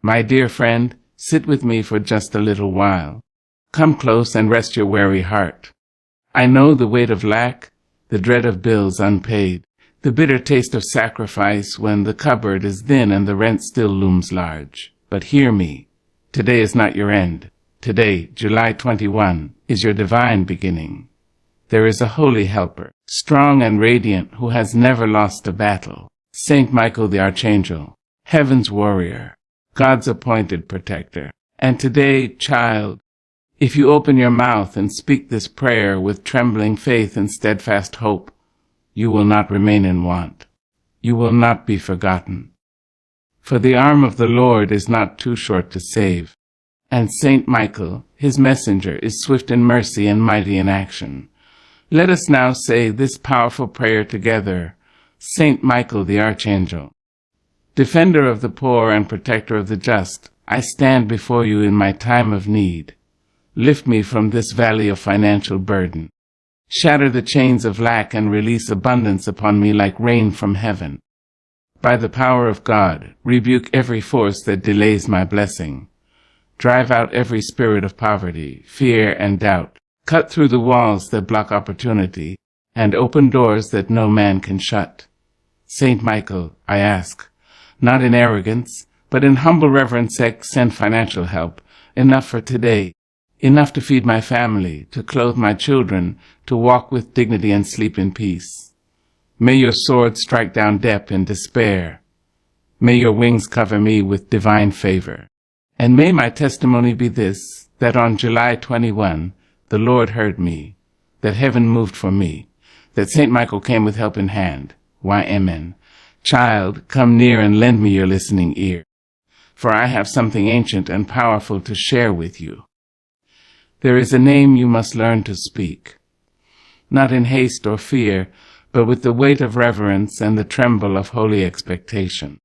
My dear friend, sit with me for just a little while. Come close and rest your weary heart. I know the weight of lack, the dread of bills unpaid, the bitter taste of sacrifice when the cupboard is thin and the rent still looms large. But hear me. Today is not your end. Today, July 21, is your divine beginning. There is a holy helper, strong and radiant, who has never lost a battle. Saint Michael the Archangel, heaven's warrior, God's appointed protector. And today, child, if you open your mouth and speak this prayer with trembling faith and steadfast hope, you will not remain in want. You will not be forgotten. For the arm of the Lord is not too short to save, and Saint Michael, his messenger, is swift in mercy and mighty in action. Let us now say this powerful prayer together. Saint Michael the Archangel, defender of the poor and protector of the just, I stand before you in my time of need. Lift me from this valley of financial burden. Shatter the chains of lack and release abundance upon me like rain from heaven. By the power of God, rebuke every force that delays my blessing. Drive out every spirit of poverty, fear, and doubt. Cut through the walls that block opportunity, and open doors that no man can shut. Saint Michael, I ask, not in arrogance, but in humble reverence, send financial help, enough for today, enough to feed my family, to clothe my children, to walk with dignity and sleep in peace. May your sword strike down debt and despair. May your wings cover me with divine favor. And may my testimony be this, that on July 21, the Lord heard me, that heaven moved for me, that Saint Michael came with help in hand. Why, amen. Child, come near and lend me your listening ear, for I have something ancient and powerful to share with you. There is a name you must learn to speak, not in haste or fear, but with the weight of reverence and the tremble of holy expectation.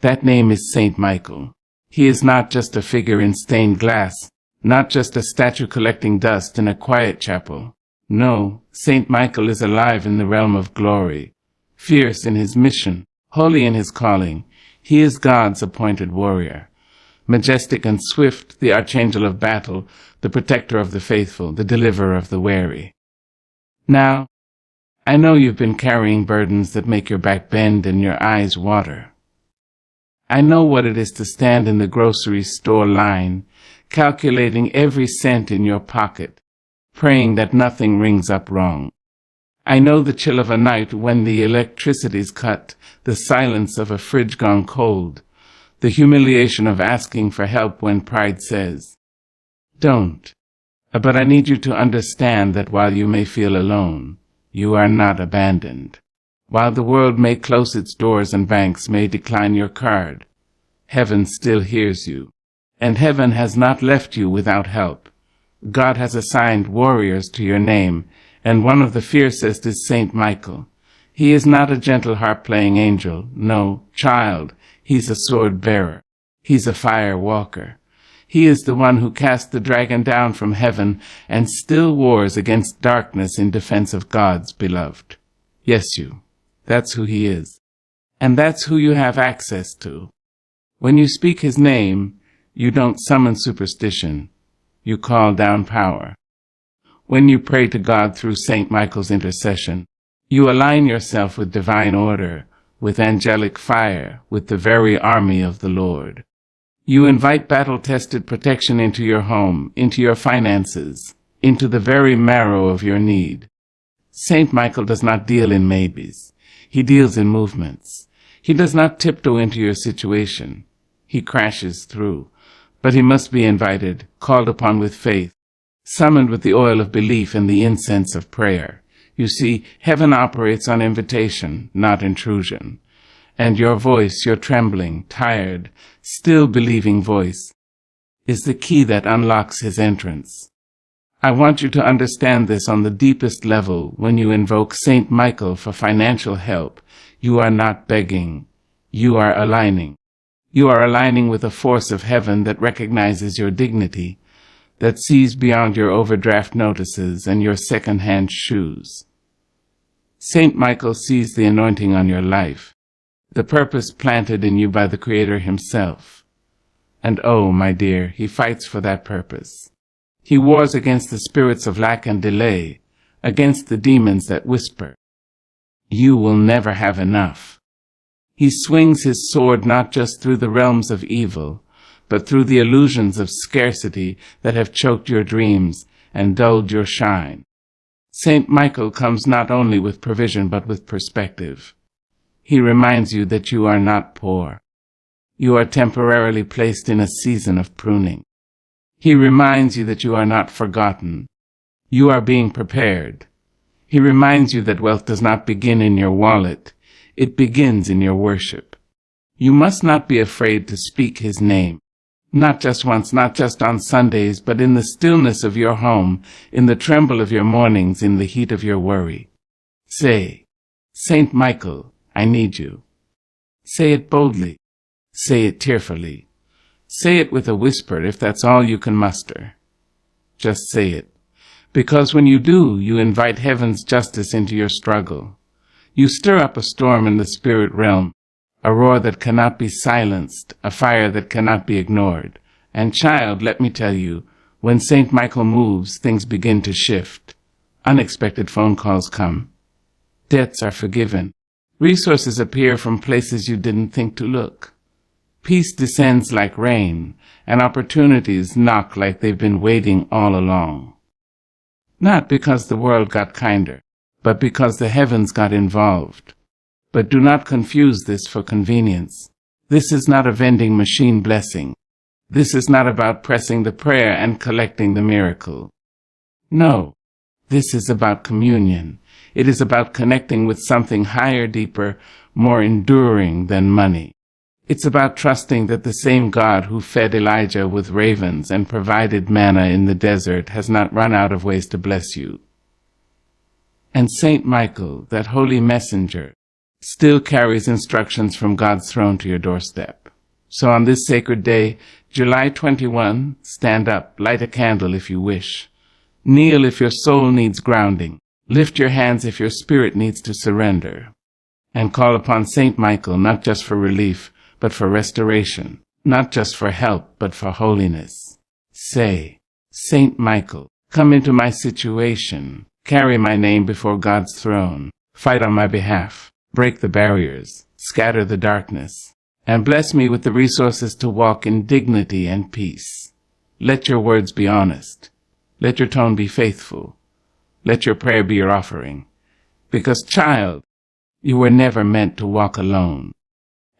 That name is Saint Michael. He is not just a figure in stained glass, not just a statue collecting dust in a quiet chapel. No, Saint Michael is alive in the realm of glory, fierce in his mission, holy in his calling. He is God's appointed warrior, majestic and swift, the archangel of battle, the protector of the faithful, the deliverer of the weary. Now, I know you've been carrying burdens that make your back bend and your eyes water. I know what it is to stand in the grocery store line, calculating every cent in your pocket, praying that nothing rings up wrong. I know the chill of a night when the electricity's cut, the silence of a fridge gone cold, the humiliation of asking for help when pride says, "Don't." But I need you to understand that while you may feel alone, you are not abandoned. While the world may close its doors and banks may decline your card, heaven still hears you. And heaven has not left you without help. God has assigned warriors to your name, and one of the fiercest is Saint Michael. He is not a gentle harp-playing angel. No, child, he's a sword-bearer. He's a fire-walker. He is the one who cast the dragon down from heaven and still wars against darkness in defense of God's beloved. Yes, you. That's who he is. And that's who you have access to. When you speak his name, you don't summon superstition. You call down power. When you pray to God through Saint Michael's intercession, you align yourself with divine order, with angelic fire, with the very army of the Lord. You invite battle-tested protection into your home, into your finances, into the very marrow of your need. Saint Michael does not deal in maybes. He deals in movements. He does not tiptoe into your situation. He crashes through. But he must be invited, called upon with faith, summoned with the oil of belief and the incense of prayer. You see, heaven operates on invitation, not intrusion. And your voice, your trembling, tired, still believing voice, is the key that unlocks his entrance. I want you to understand this on the deepest level. When you invoke Saint Michael for financial help, you are not begging. You are aligning. You are aligning with a force of heaven that recognizes your dignity, that sees beyond your overdraft notices and your second-hand shoes. Saint Michael sees the anointing on your life, the purpose planted in you by the Creator himself. And oh, my dear, he fights for that purpose. He wars against the spirits of lack and delay, against the demons that whisper, "You will never have enough." He swings his sword not just through the realms of evil, but through the illusions of scarcity that have choked your dreams and dulled your shine. Saint Michael comes not only with provision but with perspective. He reminds you that you are not poor. You are temporarily placed in a season of pruning. He reminds you that you are not forgotten. You are being prepared. He reminds you that wealth does not begin in your wallet. It begins in your worship. You must not be afraid to speak his name. Not just once, not just on Sundays, but in the stillness of your home, in the tremble of your mornings, in the heat of your worry. Say, "Saint Michael, I need you." Say it boldly. Say it tearfully. Say it with a whisper if that's all you can muster. Just say it. Because when you do, you invite heaven's justice into your struggle. You stir up a storm in the spirit realm, a roar that cannot be silenced, a fire that cannot be ignored. And child, let me tell you, when Saint Michael moves, things begin to shift. Unexpected phone calls come. Debts are forgiven. Resources appear from places you didn't think to look. Peace descends like rain, and opportunities knock like they've been waiting all along. Not because the world got kinder, but because the heavens got involved. But do not confuse this for convenience. This is not a vending machine blessing. This is not about pressing the prayer and collecting the miracle. No, this is about communion. It is about connecting with something higher, deeper, more enduring than money. It's about trusting that the same God who fed Elijah with ravens and provided manna in the desert has not run out of ways to bless you. And Saint Michael, that holy messenger, still carries instructions from God's throne to your doorstep. So on this sacred day, July 21, stand up, light a candle if you wish. Kneel if your soul needs grounding. Lift your hands if your spirit needs to surrender. And call upon Saint Michael not just for relief, but for restoration. Not just for help, but for holiness. Say, "Saint Michael, come into my situation. Carry my name before God's throne. Fight on my behalf. Break the barriers. Scatter the darkness. And bless me with the resources to walk in dignity and peace. Let your words be honest. Let your tone be faithful. Let your prayer be your offering. Because, child, you were never meant to walk alone.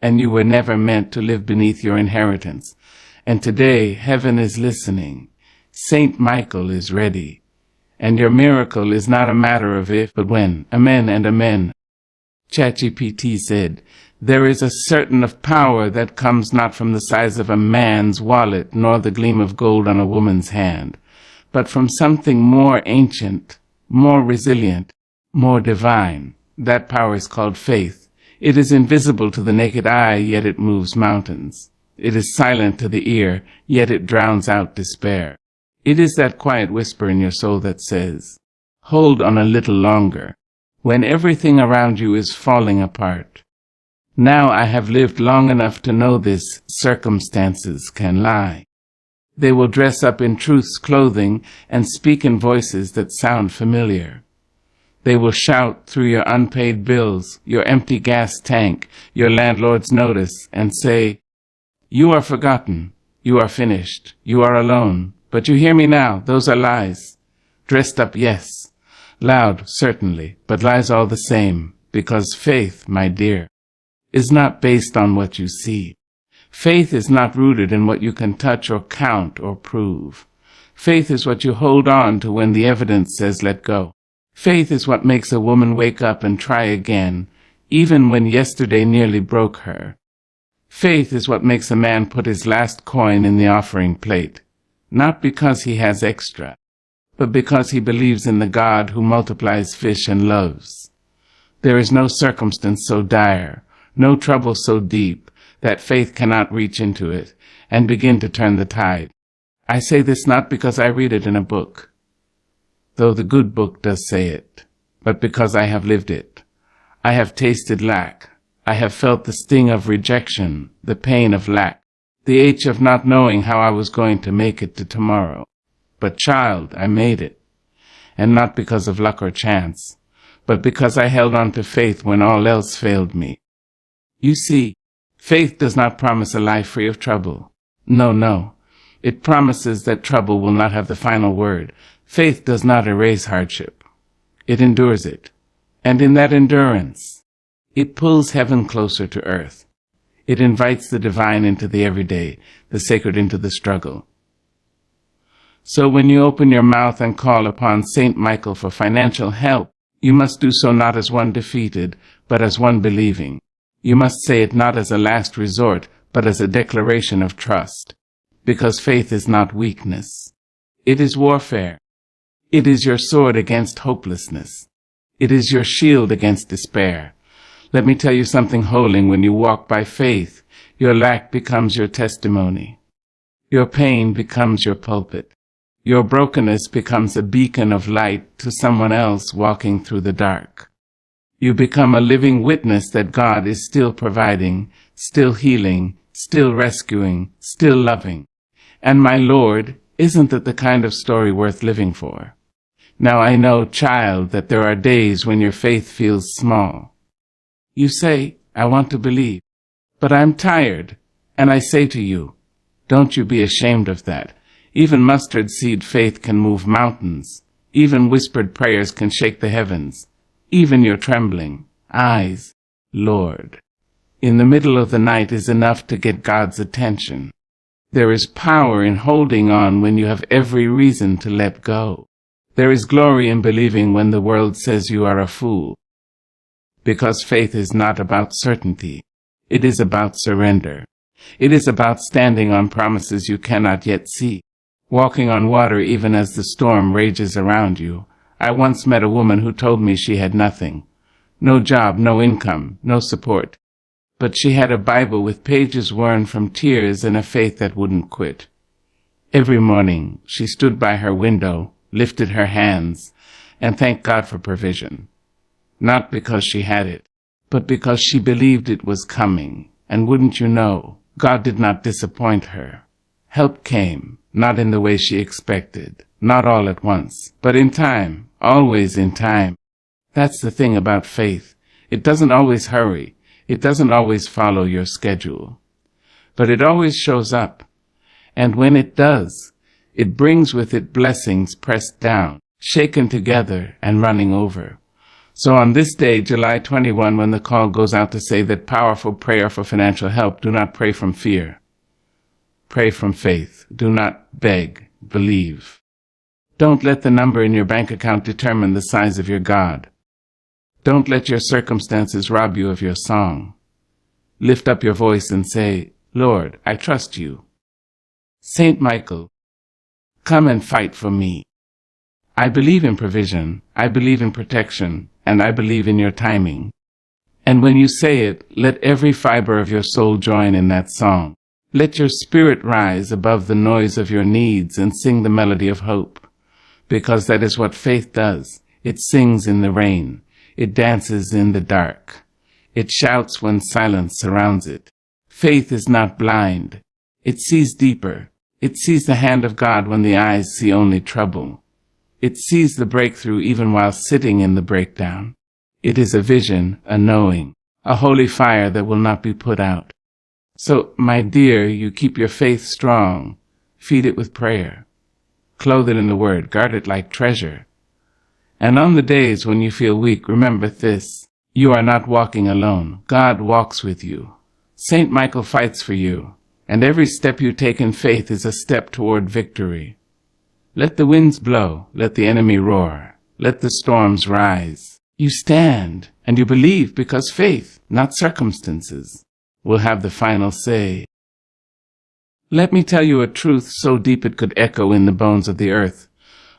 And you were never meant to live beneath your inheritance. And today, heaven is listening. Saint Michael is ready. And your miracle is not a matter of if, but when. Amen and amen. ChatGPT said, "There is a certain of power that comes not from the size of a man's wallet, nor the gleam of gold on a woman's hand, but from something more ancient, more resilient, more divine. That power is called faith. It is invisible to the naked eye, yet it moves mountains. It is silent to the ear, yet it drowns out despair. It is that quiet whisper in your soul that says, 'Hold on a little longer,' when everything around you is falling apart. Now I have lived long enough to know this, circumstances can lie. They will dress up in truth's clothing and speak in voices that sound familiar. They will shout through your unpaid bills, your empty gas tank, your landlord's notice, and say, 'You are forgotten, you are finished, you are alone. But you hear me now, those are lies. Dressed up, yes. Loud, certainly, but lies all the same, because faith, my dear, is not based on what you see. Faith is not rooted in what you can touch or count or prove. Faith is what you hold on to when the evidence says let go. Faith is what makes a woman wake up and try again, even when yesterday nearly broke her. Faith is what makes a man put his last coin in the offering plate, not because he has extra, but because he believes in the God who multiplies fish and loaves. There is no circumstance so dire, no trouble so deep, that faith cannot reach into it and begin to turn the tide. I say this not because I read it in a book, though the good book does say it, but because I have lived it. I have tasted lack. I have felt the sting of rejection, the pain of lack. the H of not knowing how I was going to make it to tomorrow. But child, I made it. And not because of luck or chance, but because I held on to faith when all else failed me. You see, faith does not promise a life free of trouble. No. It promises that trouble will not have the final word. Faith does not erase hardship. It endures it. And in that endurance, it pulls heaven closer to earth. It invites the divine into the everyday, the sacred into the struggle. So when you open your mouth and call upon Saint Michael for financial help, you must do so not as one defeated, but as one believing. You must say it not as a last resort, but as a declaration of trust. Because faith is not weakness. It is warfare. It is your sword against hopelessness. It is your shield against despair. Let me tell you something holy. When you walk by faith, your lack becomes your testimony. Your pain becomes your pulpit. Your brokenness becomes a beacon of light to someone else walking through the dark. You become a living witness that God is still providing, still healing, still rescuing, still loving. And my Lord, isn't that the kind of story worth living for? Now I know, child, that there are days when your faith feels small. You say, I want to believe, but I'm tired, and I say to you, don't you be ashamed of that. Even mustard seed faith can move mountains. Even whispered prayers can shake the heavens. Even your trembling eyes, Lord, in the middle of the night is enough to get God's attention. There is power in holding on when you have every reason to let go. There is glory in believing when the world says you are a fool. Because faith is not about certainty. It is about surrender. It is about standing on promises you cannot yet see. Walking on water even as the storm rages around you. I once met a woman who told me she had nothing. No job, no income, no support. But she had a Bible with pages worn from tears and a faith that wouldn't quit. Every morning she stood by her window, lifted her hands, and thanked God for provision. Not because she had it, but because she believed it was coming. And wouldn't you know, God did not disappoint her. Help came, not in the way she expected, not all at once, but in time, always in time. That's the thing about faith. It doesn't always hurry. It doesn't always follow your schedule. But it always shows up. And when it does, it brings with it blessings pressed down, shaken together, and running over. So on this day, July 21, when the call goes out to say that powerful prayer for financial help, do not pray from fear. Pray from faith. Do not beg. Believe. Don't let the number in your bank account determine the size of your God. Don't let your circumstances rob you of your song. Lift up your voice and say, Lord, I trust you. Saint Michael, come and fight for me. I believe in provision, I believe in protection, and I believe in your timing. And when you say it, let every fiber of your soul join in that song. Let your spirit rise above the noise of your needs and sing the melody of hope. Because that is what faith does. It sings in the rain. It dances in the dark. It shouts when silence surrounds it. Faith is not blind. It sees deeper. It sees the hand of God when the eyes see only trouble. It sees the breakthrough even while sitting in the breakdown. It is a vision, a knowing, a holy fire that will not be put out. So, my dear, you keep your faith strong. Feed it with prayer. Clothe it in the Word. Guard it like treasure. And on the days when you feel weak, remember this. You are not walking alone. God walks with you. Saint Michael fights for you. And every step you take in faith is a step toward victory. Let the winds blow. Let the enemy roar. Let the storms rise. You stand and you believe because faith, not circumstances, will have the final say. Let me tell you a truth so deep it could echo in the bones of the earth.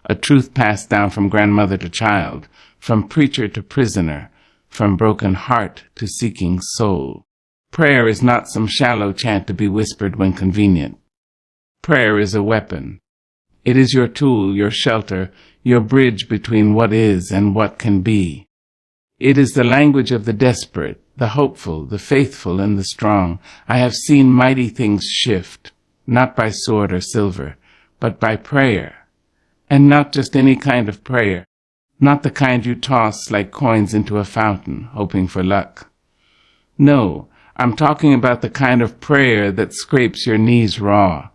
A truth passed down from grandmother to child, from preacher to prisoner, from broken heart to seeking soul. Prayer is not some shallow chant to be whispered when convenient. Prayer is a weapon. It is your tool, your shelter, your bridge between what is and what can be. It is the language of the desperate, the hopeful, the faithful, and the strong. I have seen mighty things shift, not by sword or silver, but by prayer. And not just any kind of prayer, not the kind you toss like coins into a fountain, hoping for luck. No, I'm talking about the kind of prayer that scrapes your knees raw,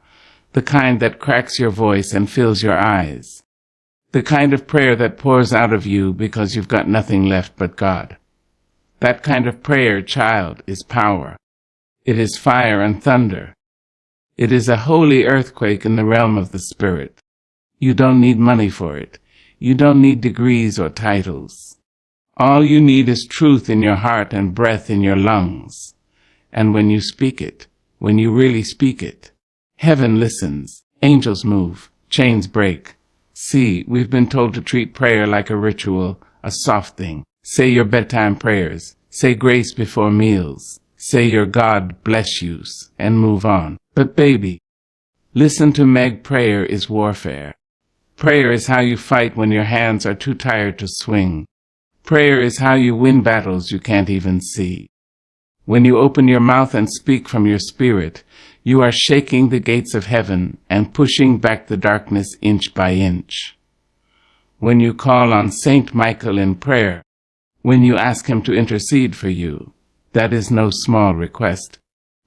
the kind that cracks your voice and fills your eyes, the kind of prayer that pours out of you because you've got nothing left but God. That kind of prayer, child, is power. It is fire and thunder. It is a holy earthquake in the realm of the Spirit. You don't need money for it. You don't need degrees or titles. All you need is truth in your heart and breath in your lungs. And when you speak it, when you really speak it, heaven listens, angels move, chains break. See, we've been told to treat prayer like a ritual, a soft thing. Say your bedtime prayers, say grace before meals, say your God bless yous, and move on. But baby, listen to Meg, prayer is warfare. Prayer is how you fight when your hands are too tired to swing. Prayer is how you win battles you can't even see. When you open your mouth and speak from your spirit, you are shaking the gates of heaven and pushing back the darkness inch by inch. When you call on Saint Michael in prayer, when you ask him to intercede for you, that is no small request.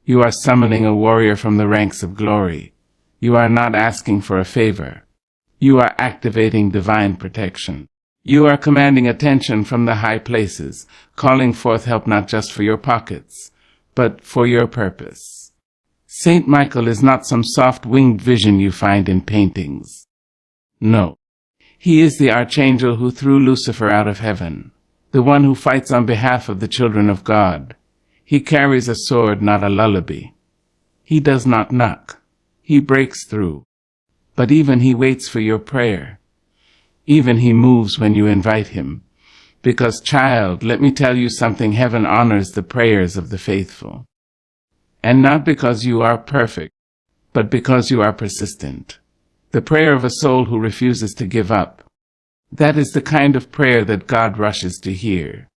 You are summoning a warrior from the ranks of glory. You are not asking for a favor. You are activating divine protection. You are commanding attention from the high places, calling forth help not just for your pockets, but for your purpose. Saint Michael is not some soft-winged vision you find in paintings. No, he is the Archangel who threw Lucifer out of heaven, the one who fights on behalf of the children of God. He carries a sword, not a lullaby. He does not knock. He breaks through. But even he waits for your prayer. Even he moves when you invite him. Because, child, let me tell you something, heaven honors the prayers of the faithful. And not because you are perfect, but because you are persistent. The prayer of a soul who refuses to give up. That is the kind of prayer that God rushes to hear.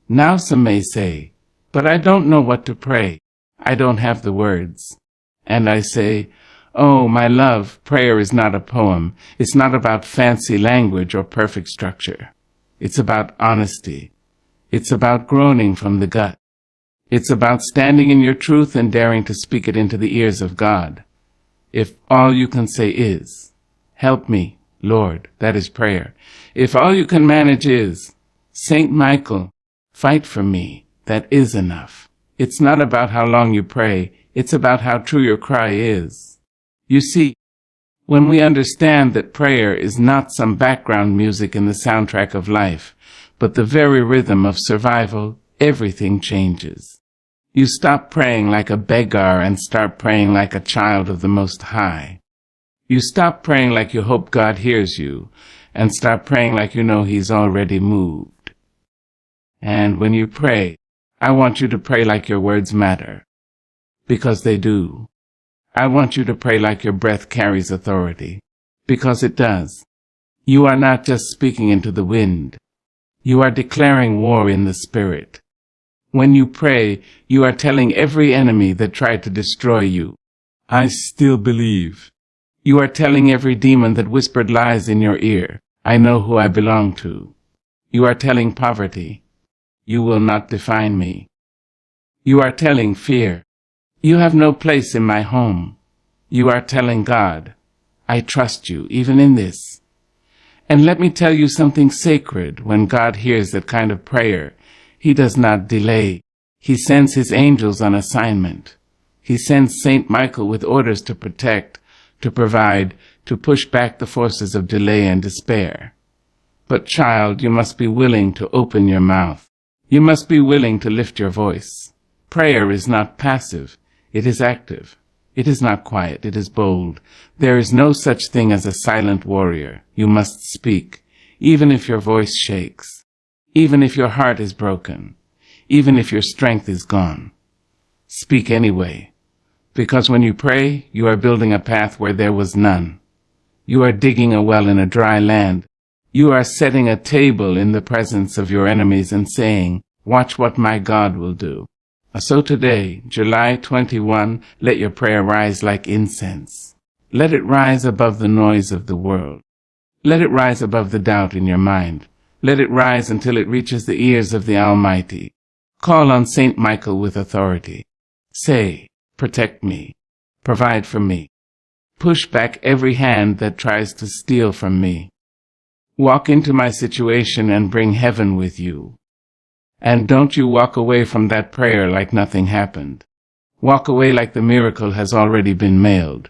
Now some may say, but I don't know what to pray. I don't have the words. And I say, oh, my love, prayer is not a poem. It's not about fancy language or perfect structure. It's about honesty. It's about groaning from the gut. It's about standing in your truth and daring to speak it into the ears of God. If all you can say is, help me, Lord, that is prayer. If all you can manage is, Saint Michael, fight for me, that is enough. It's not about how long you pray. It's about how true your cry is. You see, when we understand that prayer is not some background music in the soundtrack of life, but the very rhythm of survival, everything changes. You stop praying like a beggar and start praying like a child of the Most High. You stop praying like you hope God hears you and start praying like you know He's already moved. And when you pray, I want you to pray like your words matter, because they do. I want you to pray like your breath carries authority, because it does. You are not just speaking into the wind. You are declaring war in the spirit. When you pray, you are telling every enemy that tried to destroy you, I still believe. You are telling every demon that whispered lies in your ear, I know who I belong to. You are telling poverty, you will not define me. You are telling fear, you have no place in my home. You are telling God, I trust you even in this. And let me tell you something sacred. When God hears that kind of prayer, He does not delay. He sends His angels on assignment. He sends Saint Michael with orders to protect, to provide, to push back the forces of delay and despair. But child, you must be willing to open your mouth. You must be willing to lift your voice. Prayer is not passive. It is active. It is not quiet. It is bold. There is no such thing as a silent warrior. You must speak, even if your voice shakes, even if your heart is broken, even if your strength is gone. Speak anyway, because when you pray, you are building a path where there was none. You are digging a well in a dry land. You are setting a table in the presence of your enemies and saying, Watch what my God will do. So today, July 21, let your prayer rise like incense. Let it rise above the noise of the world. Let it rise above the doubt in your mind. Let it rise until it reaches the ears of the Almighty. Call on Saint Michael with authority. Say, protect me. Provide for me. Push back every hand that tries to steal from me. Walk into my situation and bring heaven with you. And don't you walk away from that prayer like nothing happened. Walk away like the miracle has already been mailed.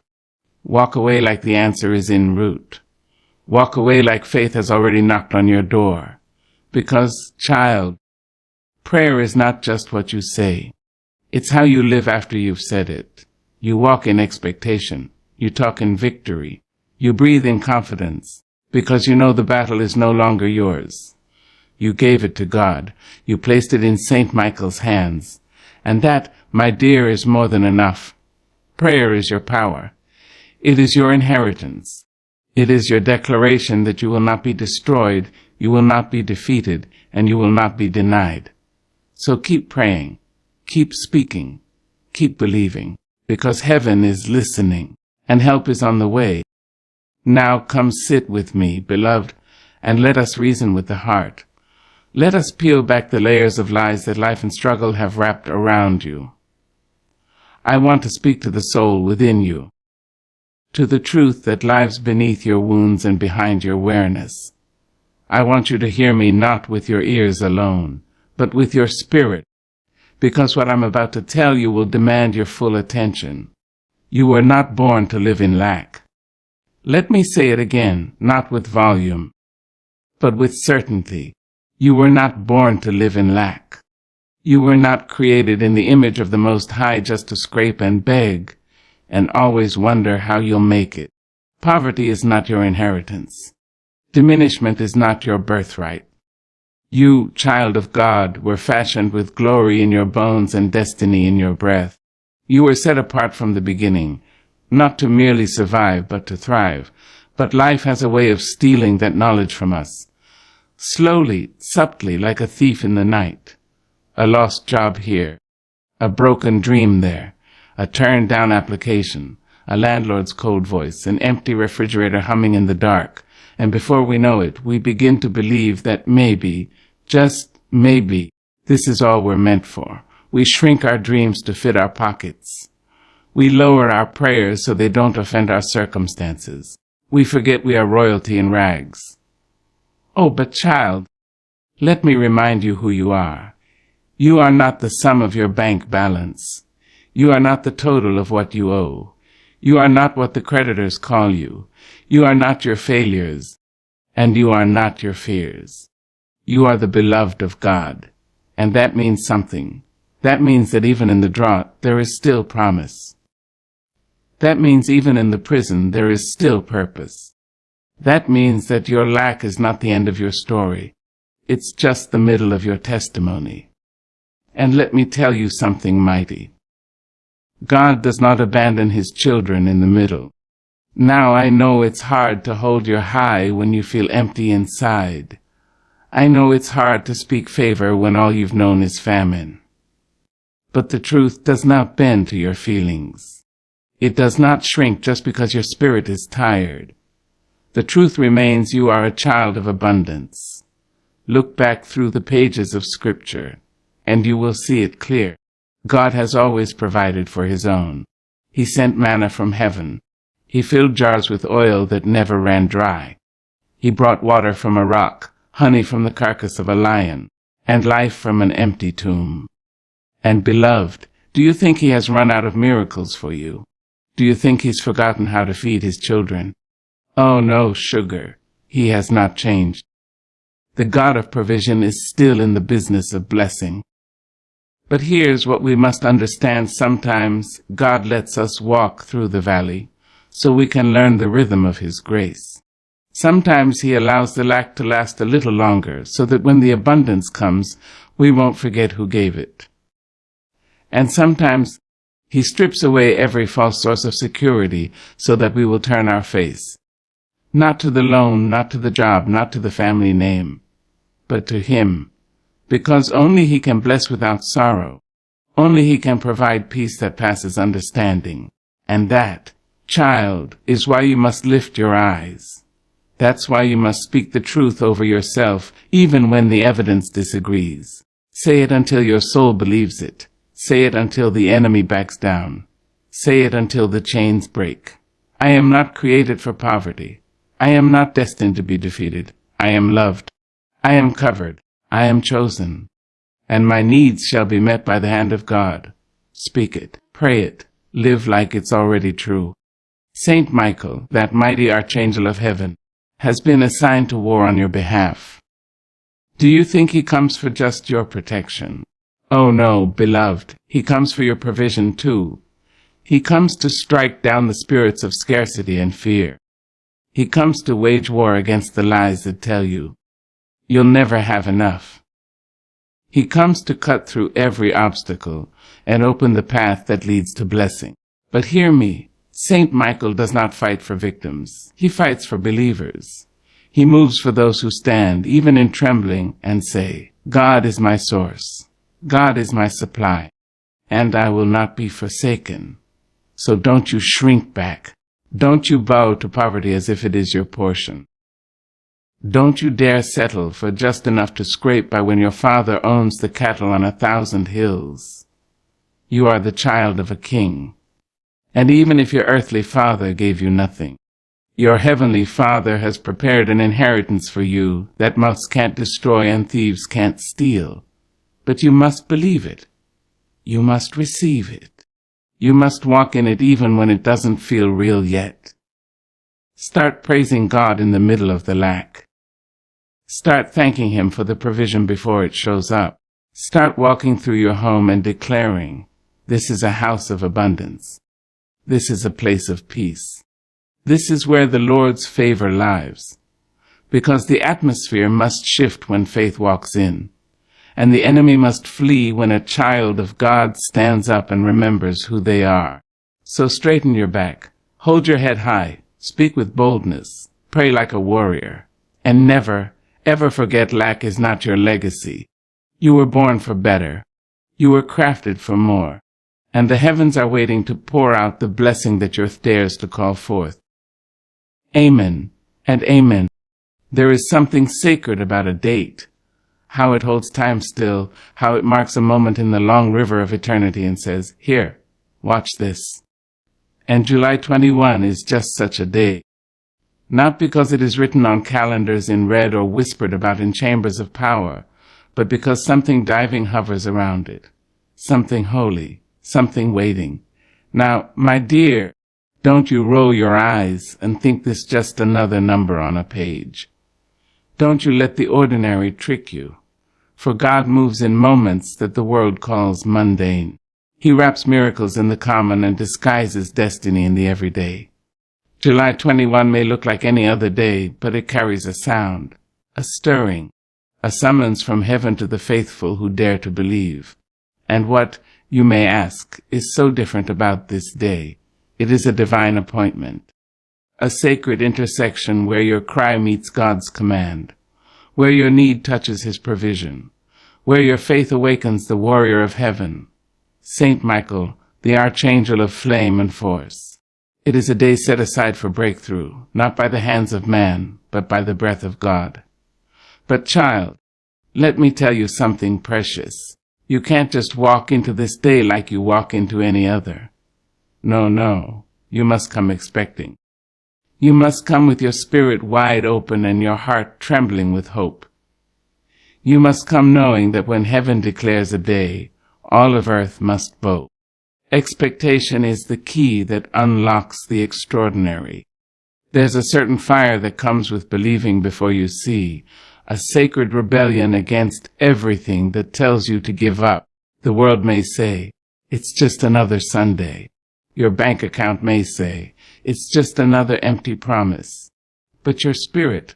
Walk away like the answer is en route. Walk away like faith has already knocked on your door. Because, child, prayer is not just what you say. It's how you live after you've said it. You walk in expectation. You talk in victory. You breathe in confidence, because you know the battle is no longer yours. You gave it to God. You placed it in Saint Michael's hands. And that, my dear, is more than enough. Prayer is your power. It is your inheritance. It is your declaration that you will not be destroyed, you will not be defeated, and you will not be denied. So keep praying, keep speaking, keep believing, because heaven is listening, and help is on the way. Now come sit with me, beloved, and let us reason with the heart. Let us peel back the layers of lies that life and struggle have wrapped around you. I want to speak to the soul within you, to the truth that lies beneath your wounds and behind your awareness. I want you to hear me not with your ears alone, but with your spirit, because what I'm about to tell you will demand your full attention. You were not born to live in lack. Let me say it again, not with volume, but with certainty. You were not born to live in lack. You were not created in the image of the Most High just to scrape and beg, and always wonder how you'll make it. Poverty is not your inheritance. Diminishment is not your birthright. You, child of God, were fashioned with glory in your bones and destiny in your breath. You were set apart from the beginning, not to merely survive, but to thrive. But life has a way of stealing that knowledge from us. Slowly, subtly, like a thief in the night. A lost job here, a broken dream there, a turned-down application, a landlord's cold voice, an empty refrigerator humming in the dark, and before we know it, we begin to believe that maybe, just maybe, this is all we're meant for. We shrink our dreams to fit our pockets. We lower our prayers so they don't offend our circumstances. We forget we are royalty in rags. Oh, but child, let me remind you who you are. You are not the sum of your bank balance. You are not the total of what you owe. You are not what the creditors call you. You are not your failures, and you are not your fears. You are the beloved of God, and that means something. That means that even in the drought, there is still promise. That means even in the prison, there is still purpose. That means that your lack is not the end of your story. It's just the middle of your testimony. And let me tell you something mighty. God does not abandon his children in the middle. Now I know it's hard to hold your high when you feel empty inside. I know it's hard to speak favor when all you've known is famine. But the truth does not bend to your feelings. It does not shrink just because your spirit is tired. The truth remains you are a child of abundance. Look back through the pages of Scripture, and you will see it clear. God has always provided for his own. He sent manna from heaven. He filled jars with oil that never ran dry. He brought water from a rock, honey from the carcass of a lion, and life from an empty tomb. And beloved, do you think he has run out of miracles for you? Do you think he's forgotten how to feed his children? Oh no, sugar, he has not changed. The God of provision is still in the business of blessing. But here's what we must understand. Sometimes God lets us walk through the valley so we can learn the rhythm of his grace. Sometimes he allows the lack to last a little longer so that when the abundance comes, we won't forget who gave it. And sometimes he strips away every false source of security so that we will turn our face, not to the loan, not to the job, not to the family name, but to him, because only He can bless without sorrow. Only He can provide peace that passes understanding. And that, child, is why you must lift your eyes. That's why you must speak the truth over yourself, even when the evidence disagrees. Say it until your soul believes it. Say it until the enemy backs down. Say it until the chains break. I am not created for poverty. I am not destined to be defeated. I am loved. I am covered. I am chosen. And my needs shall be met by the hand of God. Speak it. Pray it. Live like it's already true. Saint Michael, that mighty Archangel of heaven, has been assigned to war on your behalf. Do you think he comes for just your protection? Oh no, beloved, he comes for your provision too. He comes to strike down the spirits of scarcity and fear. He comes to wage war against the lies that tell you you'll never have enough. He comes to cut through every obstacle and open the path that leads to blessing. But hear me, Saint Michael does not fight for victims. He fights for believers. He moves for those who stand, even in trembling, and say, God is my source. God is my supply, and I will not be forsaken. So don't you shrink back. Don't you bow to poverty as if it is your portion. Don't you dare settle for just enough to scrape by when your Father owns the cattle on 1,000 hills. You are the child of a king. And even if your earthly father gave you nothing, your heavenly Father has prepared an inheritance for you that moths can't destroy and thieves can't steal. But you must believe it. You must receive it. You must walk in it even when it doesn't feel real yet. Start praising God in the middle of the lack. Start thanking Him for the provision before it shows up. Start walking through your home and declaring, this is a house of abundance. This is a place of peace. This is where the Lord's favor lives. Because the atmosphere must shift when faith walks in. And the enemy must flee when a child of God stands up and remembers who they are. So straighten your back, hold your head high, speak with boldness, pray like a warrior, and never, ever forget lack is not your legacy. You were born for better. You were crafted for more. And the heavens are waiting to pour out the blessing that your earth dares to call forth. Amen and amen. There is something sacred about a date. How it holds time still, how it marks a moment in the long river of eternity and says, here, watch this. And July 21 is just such a day. Not because it is written on calendars in red or whispered about in chambers of power, but because something diving hovers around it. Something holy, something waiting. Now, my dear, don't you roll your eyes and think this just another number on a page. Don't you let the ordinary trick you. For God moves in moments that the world calls mundane. He wraps miracles in the common and disguises destiny in the everyday. July 21 may look like any other day, but it carries a sound, a stirring, a summons from heaven to the faithful who dare to believe. And what, you may ask, is so different about this day? It is a divine appointment, a sacred intersection where your cry meets God's command, where your need touches His provision, where your faith awakens the warrior of heaven, Saint Michael, the Archangel of flame and force. It is a day set aside for breakthrough, not by the hands of man, but by the breath of God. But child, let me tell you something precious. You can't just walk into this day like you walk into any other. No, you must come expecting. You must come with your spirit wide open and your heart trembling with hope. You must come knowing that when heaven declares a day, all of earth must bow. Expectation is the key that unlocks the extraordinary. There's a certain fire that comes with believing before you see, a sacred rebellion against everything that tells you to give up. The world may say, it's just another Sunday. Your bank account may say, it's just another empty promise. But your spirit,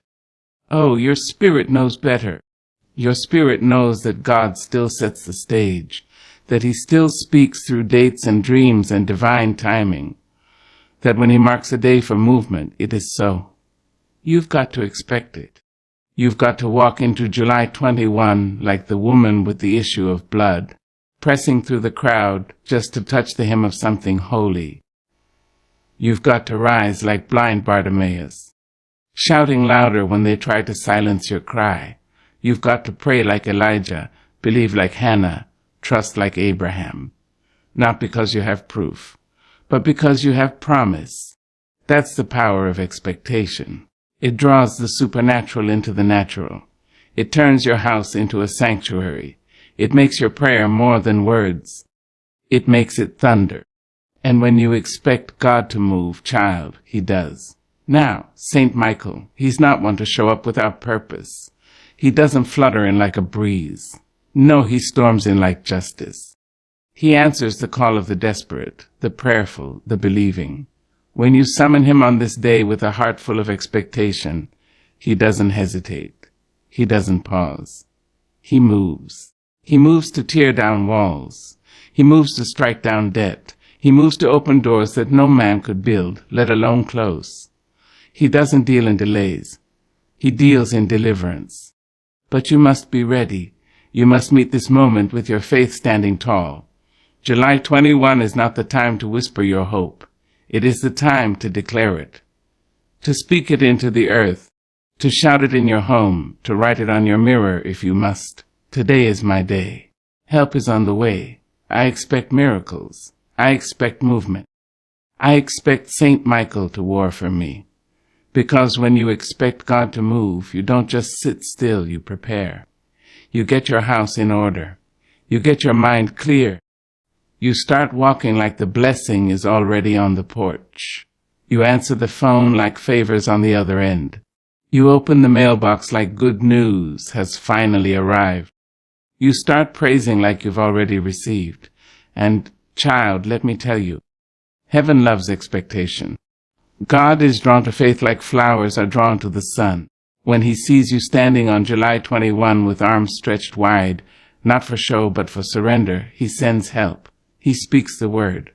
your spirit knows better. Your spirit knows that God still sets the stage, that He still speaks through dates and dreams and divine timing, that when He marks a day for movement, it is so. You've got to expect it. You've got to walk into July 21 like the woman with the issue of blood, pressing through the crowd just to touch the hem of something holy. You've got to rise like blind Bartimaeus, shouting louder when they try to silence your cry. You've got to pray like Elijah, believe like Hannah, trust like Abraham. Not because you have proof, but because you have promise. That's the power of expectation. It draws the supernatural into the natural. It turns your house into a sanctuary. It makes your prayer more than words. It makes it thunder. And when you expect God to move, child, He does. Now, Saint Michael, he's not one to show up without purpose. He doesn't flutter in like a breeze. No, he storms in like justice. He answers the call of the desperate, the prayerful, the believing. When you summon him on this day with a heart full of expectation, he doesn't hesitate. He doesn't pause. He moves. He moves to tear down walls. He moves to strike down debt. He moves to open doors that no man could build, let alone close. He doesn't deal in delays. He deals in deliverance. But you must be ready. You must meet this moment with your faith standing tall. July 21 is not the time to whisper your hope. It is the time to declare it, to speak it into the earth, to shout it in your home, to write it on your mirror if you must. Today is my day. Help is on the way. I expect miracles. I expect movement. I expect Saint Michael to war for me. Because when you expect God to move, you don't just sit still, you prepare. You get your house in order. You get your mind clear. You start walking like the blessing is already on the porch. You answer the phone like favors on the other end. You open the mailbox like good news has finally arrived. You start praising like you've already received. And, child, let me tell you, heaven loves expectation. God is drawn to faith like flowers are drawn to the sun. When he sees you standing on July 21 with arms stretched wide, not for show but for surrender, he sends help. He speaks the word.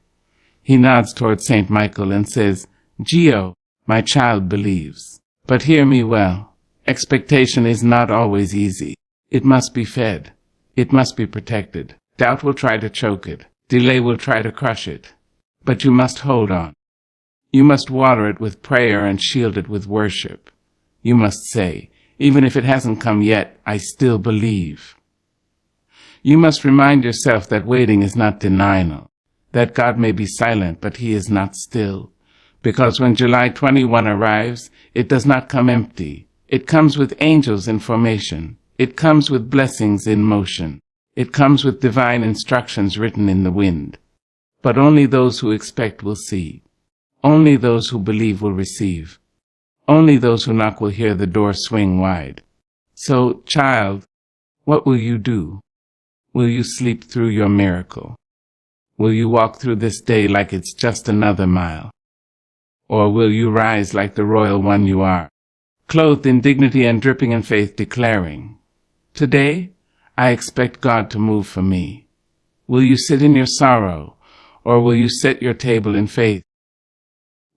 He nods toward Saint Michael and says, Gio, my child believes. But hear me well. Expectation is not always easy. It must be fed. It must be protected. Doubt will try to choke it. Delay will try to crush it. But you must hold on. You must water it with prayer and shield it with worship. You must say, even if it hasn't come yet, I still believe. You must remind yourself that waiting is not denial, that God may be silent, but he is not still. Because when July 21 arrives, it does not come empty. It comes with angels in formation. It comes with blessings in motion. It comes with divine instructions written in the wind. But only those who expect will see. Only those who believe will receive. Only those who knock will hear the door swing wide. So, child, what will you do? Will you sleep through your miracle? Will you walk through this day like it's just another mile? Or will you rise like the royal one you are, clothed in dignity and dripping in faith, declaring, Today, I expect God to move for me. Will you sit in your sorrow, or will you set your table in faith?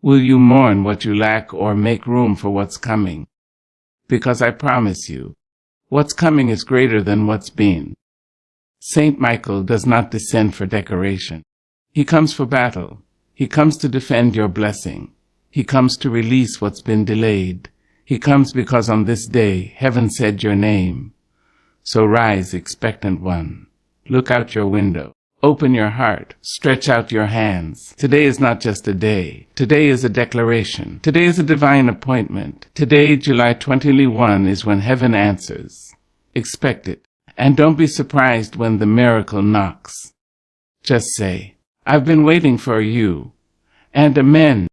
Will you mourn what you lack or make room for what's coming? Because I promise you, what's coming is greater than what's been. Saint Michael does not descend for decoration. He comes for battle. He comes to defend your blessing. He comes to release what's been delayed. He comes because on this day, heaven said your name. So rise, expectant one. Look out your window. Open your heart. Stretch out your hands. Today is not just a day. Today is a declaration. Today is a divine appointment. Today, July 21, is when heaven answers. Expect it. And don't be surprised when the miracle knocks. Just say, I've been waiting for you. And amen.